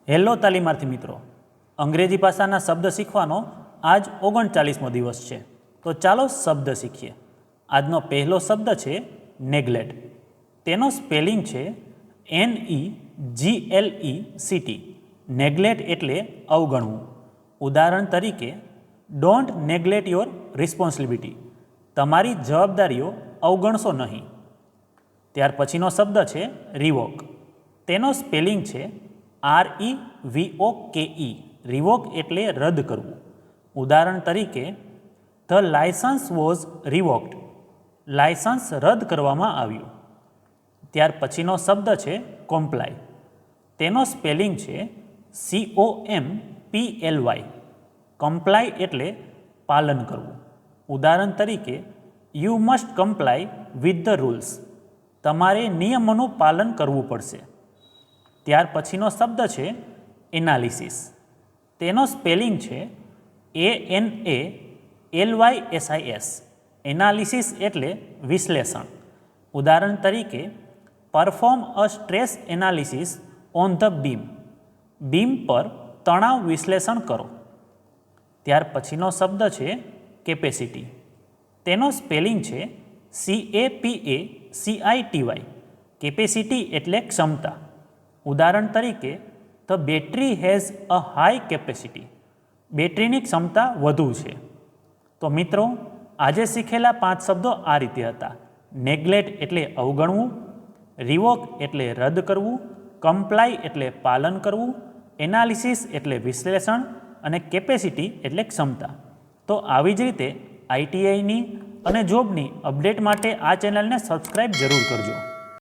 Hello તાલીમાર્થી મિત્રો, અંગ્રેજી ભાષાના શબ્દ શીખવાનો આજ 39મો દિવસ છે. તો ચાલો શબ્દ શીખીએ. આજનો પહેલો શબ્દ છે નેગ્લેક્ટ. તેનો સ્પેલિંગ છે NEGLECT. નેગ્લેક્ટ એટલે અવગણવું. ઉદાહરણ તરીકે, ડોન્ટ નેગ્લેક્ટ યોર રિસ્પોન્સિબિલિટી. તમારી જવાબદારીઓ અવગણશો નહીં. ત્યાર પછીનો શબ્દ છે રિવોક. તેનો સ્પેલિંગ છે REVOKE. રિવોક એટલે રદ કરવું. ઉદાહરણ તરીકે, ધ લાયસન્સ વોઝ રિવોક્ડ. લાયસન્સ રદ કરવામાં આવ્યું. ત્યાર પછીનો શબ્દ છે કોમ્પ્લાય. તેનો સ્પેલિંગ છે COMPLY. કમ્પ્લાય એટલે પાલન કરવું. ઉદાહરણ તરીકે, you must comply with the rules. તમારે નિયમોનું પાલન કરવું પડશે. ત્યાર પછીનો શબ્દ છે એનાલિસિસ. તેનો સ્પેલિંગ છે ANALYSIS. એનાલિસિસ એટલે વિશ્લેષણ. ઉદાહરણ તરીકે, perform a stress analysis on the beam. Beam પર તણાવ વિશ્લેષણ કરો. ત્યાર પછીનો શબ્દ છે કેપેસિટી. તેનો સ્પેલિંગ છે CAPACITY. કેપેસિટી એટલે ક્ષમતા. ઉદાહરણ તરીકે, the battery has a high capacity. બેટરીની ક્ષમતા વધુ છે. તો મિત્રો, આજે શીખેલા 5 શબ્દો આ રીતે હતા. નેગ્લેક્ટ એટલે અવગણવું, રિવોક એટલે રદ કરવું, કમ્પ્લાય એટલે પાલન કરવું, એનાલિસિસ એટલે વિશ્લેષણ અને કેપેસિટી એટલે ક્ષમતા. તો આવી જ રીતે ITIની અને જોબની અપડેટ માટે આ ચેનલને સબસ્ક્રાઈબ જરૂર કરજો.